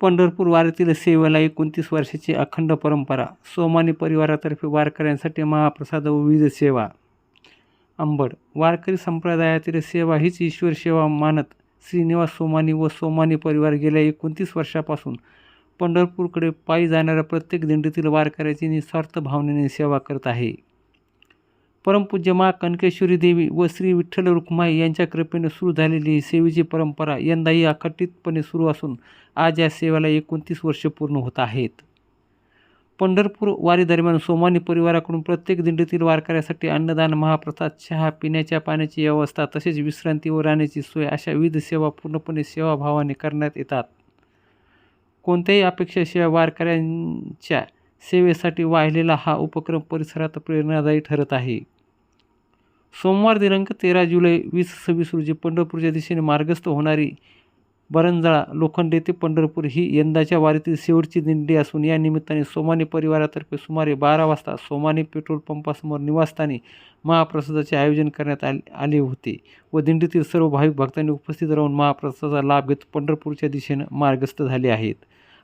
पंढरपूर वारीतील सेवेला 29 वर्षाची अखंड परंपरा. सोमानी परिवारातर्फे वारकऱ्यांसाठी महाप्रसाद व विविध सेवा. अंबड. वारकरी संप्रदायातील सेवा हीच ईश्वर सेवा मानत श्रीनिवास सोमानी व सोमानी परिवार गेल्या 29 वर्षापासून पंढरपूरकडे पायी जाणाऱ्या प्रत्येक दिंडीतील वारकऱ्याची निस्वार्थ भावनेने सेवा करत आहे. परमपूज्य मा कनकेश्वरी देवी व श्री विठ्ठल रुक्माई यांच्या कृपेने सुरू झालेली ही सेवेची परंपरा यंदाही अखंडितपणे सुरू असून आज या सेवेला 29 वर्षे पूर्ण होत आहेत. पंढरपूर वारीदरम्यान सोमानी परिवाराकडून प्रत्येक दिंडीतील वारकऱ्यासाठी अन्नदान, महाप्रसाद, चहा, पिण्याच्या पाण्याची व्यवस्था तसेच विश्रांती व राहण्याची सोय अशा विविध सेवा पूर्णपणे सेवाभावाने करण्यात येतात. कोणत्याही अपेक्षाशिवाय वारकऱ्यांच्या सेवेसाठी वाहिलेला हा उपक्रम परिसरात प्रेरणादायी ठरत आहे. सोमवार दिनांक 13 जुलै 2026 रोजी पंढरपूरच्या दिशेने मार्गस्थ होणारी बरंजाळा लोखंडे ते पंढरपूर ही यंदाच्या वारीतील शेवटची दिंडी असून या निमित्ताने सोमानी परिवारातर्फे सुमारे 12 वाजता सोमानी पेट्रोल पंपासमोर निवासस्थानी महाप्रसादाचे आयोजन करण्यात आले होते व दिंडीतील सर्व भाविक भक्तांनी उपस्थित राहून महाप्रसादाचा लाभ घेत पंढरपूरच्या दिशेने मार्गस्थ झाले आहेत.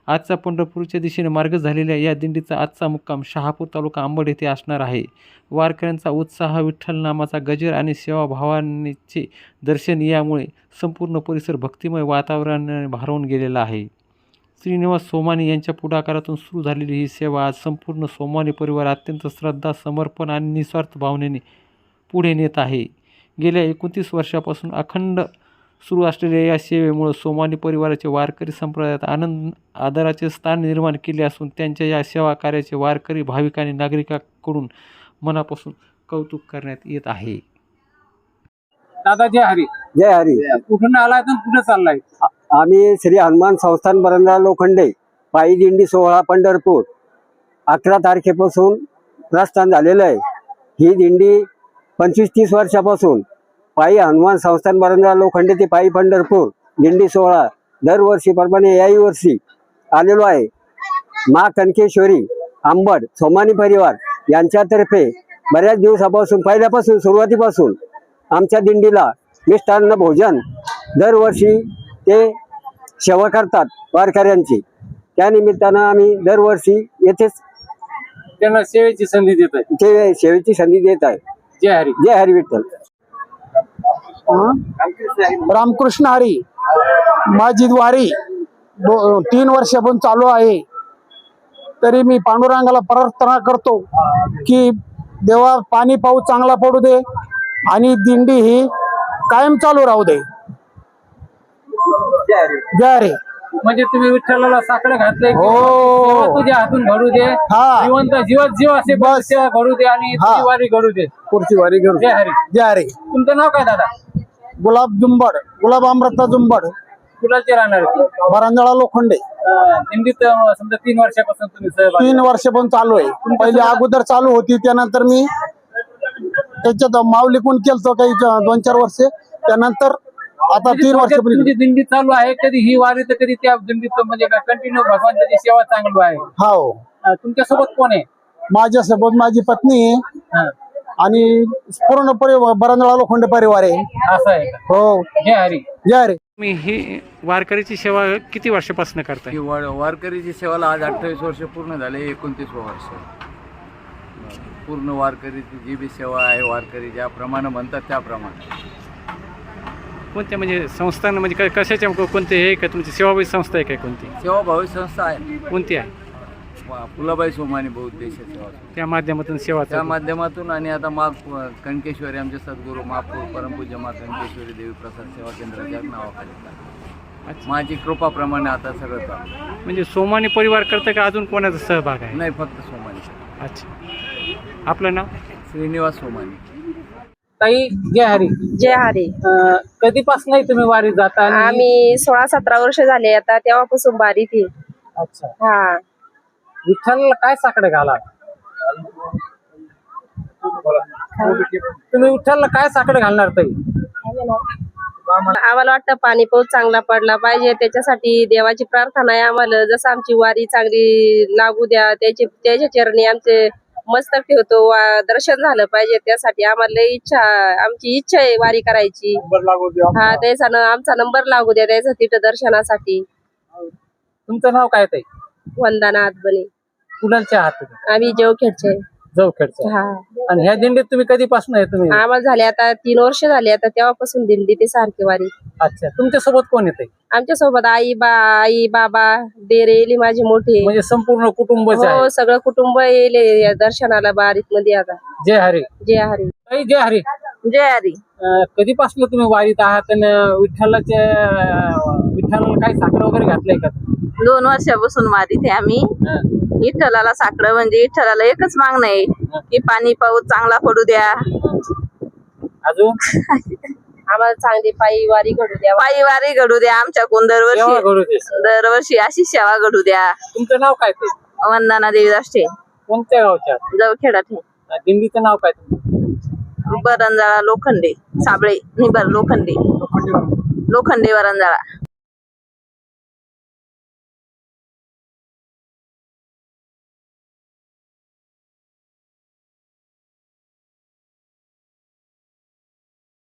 आजचा पंढरपूरच्या दिशेने मार्गस्थ झालेल्या या दिंडीचा आजचा मुक्काम शहापूर तालुका अंबड येथे असणार आहे. वारकऱ्यांचा उत्साह, विठ्ठल नामाचा गजर आणि सेवाभावाचे दर्शन यामुळे संपूर्ण परिसर भक्तिमय वातावरणाने भारावून गेलेला आहे. श्रीनिवास सोमानी यांच्या पुढाकारातून सुरू झालेली ही सेवा आज संपूर्ण सोमानी परिवार अत्यंत श्रद्धा, समर्पण आणि निस्वार्थ भावनेने पुढे नेत आहे. गेल्या 29 वर्षापासून अखंड सुरू असलेल्या या सेवेमुळे सोमानी परिवाराचे वारकरी संप्रदायात आनंद आदराचे स्थान निर्माण केले असून त्यांच्या या सेवा कार्याचे वारकरी, भाविक आणि नागरिकांकडून मनापासून कौतुक करण्यात येत आहे. दादा जय हरी. जय हरी. कुठून आलाय तर कुठे चाललाय? आम्ही श्री हनुमान संस्थान बरंजाळा लोखंडे पायी दिंडी सोहळा पंढरपूर 11 तारखेपासून प्रस्थान झालेलं आहे. ही दिंडी 25-30 वर्षापासून पायी हनुमान संस्थान बरंजाळा लोखंडे ते पायी पंढरपूर दिंडी सोहळा दरवर्षीप्रमाणे याही वर्षी आलेलो आहे. मा कनकेश्वरी अंबड सोमानी परिवार यांच्यातर्फे बऱ्याच दिवसापासून पहिल्यापासून सुरुवातीपासून आमच्या दिंडीला मिष्टान्न भोजन दरवर्षी ते सेवा करतात वारकऱ्यांची. त्या निमित्तानं आम्ही दरवर्षी येथेच त्यांना सेवेची संधी देत आहे. ते सेवेची संधी देत आहे. जय हरी. जय हरी विठ्ठल. रामकृष्ण हरी. माझी वारी 3 वर्षापासून चालू आहे. तरी मी पांडुरंगाला प्रार्थना करतो की देवा पाणी पाऊस चांगला पडू दे आणि दिंडी ही कायम चालू राहू दे. जय हरी. म्हणजे तुम्ही विठ्ठलाला साकडं घातलंय, हो. सेवा तुझ्या हातून घडू दे. हा. जिवंत जीव असे बस सेवा घडू दे आणि तुझी वारी घडू दे. पुढची वारी करू. जय हरी. जय हरी. तुमचं नाव काय दादा? गुलाब जुंबड, गुलाब अमृता जुंबड, कुणाचे राहणार बरंजाळा लोखंडे. दिंडीत समजा 3 वर्षापासून तुम्ही सहभागी. 3 वर्षापासून चालू आहे. पहिले अगोदर चालू होती, त्यानंतर मी त्याच्यात माऊली कोण केलं काही 2-4 वर्षे, त्यानंतर आता 3 वर्षापूर्वी तुमची दिंडी चालू आहे. कधी ही वारी तर कधी त्या दिंडीत म्हणजे कंटिन्यू भगवानची सेवा चांगली आहे. हो. तुमच्यासोबत कोण आहे? माझ्यासोबत माझी पत्नी आहे आणि पूर्ण बरंजाळा लोखंडे परिवार आहे. असं आहे का? हो. जय हरी. जय हरी. मी ही वारकरीची सेवा किती वर्षापासून करताय? वारकरीची सेवाला आज 28 वर्ष पूर्ण झाले. 29 वर्ष पूर्ण वारकरीची जी बी सेवा आहे, वारकरी ज्याप्रमाणे म्हणतात त्याप्रमाणे. कोणत्या म्हणजे संस्थान म्हणजे कशाच्या कोणते हे का तुमची सेवाभावी संस्था आहे काय? कोणती सेवाभावी संस्था आहे? कोणती आहे? फुलाबाई सोमानी बहुउद्देशीय सेवा, त्या माध्यमातून सेवा त्या माध्यमातून. आणि आता माग कणकेश्वरी आमचे सद्गुरू महापौर परमपूज्य मा कणकेश्वरी देवी प्रसाद सेवा केंद्राच्या नावाखाली माझी कृपाप्रमाणे आता सगळं चालू. म्हणजे सोमानी परिवार करतं का अजून कोणाचा सहभाग आहे? नाही, फक्त सोमानी. अच्छा. आपलं नाव? श्रीनिवास सोमानी. ताई जय हरी. जय हरी. कधीपासून तुम्ही वारीत जाता? आम्ही 16-17 वर्ष झाले आता तेव्हापासून वारीत आहे. अच्छा. हा. विठ्ठलाला काय साकडे घाला? तुम्ही विठ्ठलाला काय साकडे घालणार ताई? आम्हाला वाटतं पाणी पाऊस चांगला पडला पाहिजे, त्याच्यासाठी देवाची प्रार्थना आहे आम्हाला. जसं आमची वारी चांगली लागू द्या, त्याच्या चरणी आमचे मस्तक ठेवतो, दर्शन झालं पाहिजे. त्यासाठी आम्हाला आमची इच्छा आहे वारी करायची. हा, त्याचा आमचा नंबर लागू द्या त्याचा तिथं दर्शनासाठी. तुमचं नाव काय ताई? वंदना आतबने. कुणाचे आहात तुम्ही? आम्ही जेवखेडचे. जवखेडचे. हा. आणि ह्या दिंडीत तुम्ही कधीपासून आहे तुम्ही? आम्हाला झाले आता 3 वर्ष झाली आता तेव्हापासून दिंडी ते सारखी वारी. अच्छा, तुमच्या सोबत कोण येते? आमच्या सोबत आई बाबा देर येईल माझे मोठे. म्हणजे संपूर्ण कुटुंबच आहे. हो सगळं कुटुंब येईल या दर्शनाला बारीक मध्ये आता. जय हरी. जय हरी. ताई, जय हरी. जय हरी. कधीपासून तुम्ही वारीत आहात आणि विठ्ठलाला काही साखर वगैरे घातलंय का? 2 वर्षापासून वारीत आहे आम्ही. विठ्ठलाला साकडं म्हणजे विठ्ठलाला एकच मागणं आहे की पाणी पाऊस चांगला पडू द्या. अजून आम्हाला चांगली पायी वारी घडू द्या. पायी वारी घडू द्या आमच्याकडून सेवा घडू दे. दरवर्षी अशी सेवा घडू द्या. तुमचं नाव काय ते? वंदना देवी दाष्टे, कोणत्या गावच्या? जवखेडात. दिंडीचं नाव काय तुमचं? बरंजाळा लोखंडे साबळे निबर लोखंडे वरंजाळा.